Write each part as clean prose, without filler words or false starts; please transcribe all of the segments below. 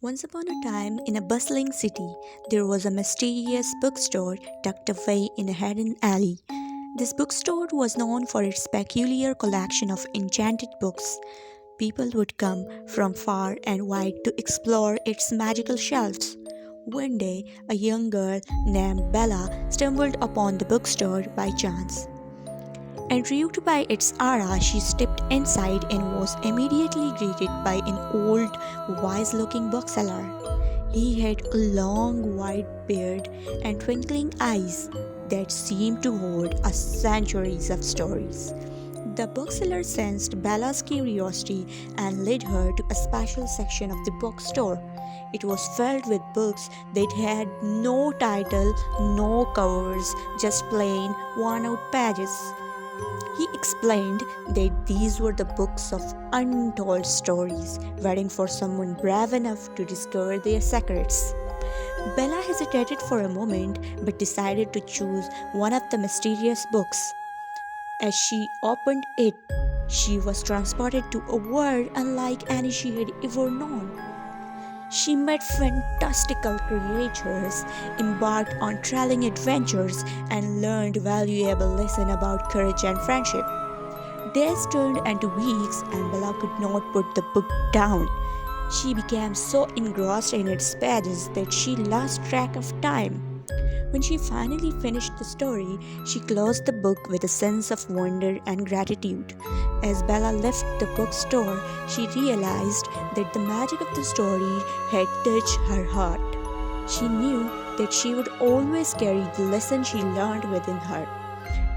Once upon a time, in a bustling city, there was a mysterious bookstore tucked away in a hidden alley. This bookstore was known for its peculiar collection of enchanted books. People would come from far and wide to explore its magical shelves. One day, a young girl named Bella stumbled upon the bookstore by chance. Intrigued by its aura, she stepped inside and was immediately greeted by an old, wise looking bookseller. He had a long white beard and twinkling eyes that seemed to hold a centuries of stories. The bookseller sensed Bella's curiosity and led her to a special section of the bookstore. It was filled with books that had no title, no covers, just plain, worn out pages. He explained that these were the books of untold stories, waiting for someone brave enough to discover their secrets. Bella hesitated for a moment but decided to choose one of the mysterious books. As she opened it, she was transported to a world unlike any she had ever known. She met fantastical creatures, embarked on thrilling adventures, and learned valuable lessons about courage and friendship. Days turned into weeks, and Bella could not put the book down. She became so engrossed in its pages that she lost track of time. When she finally finished the story, she closed the book with a sense of wonder and gratitude. As Bella left the bookstore, she realized that the magic of the story had touched her heart. She knew that she would always carry the lesson she learned within her.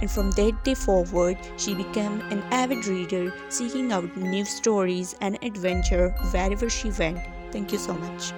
And from that day forward, she became an avid reader, seeking out new stories and adventure wherever she went. Thank you so much.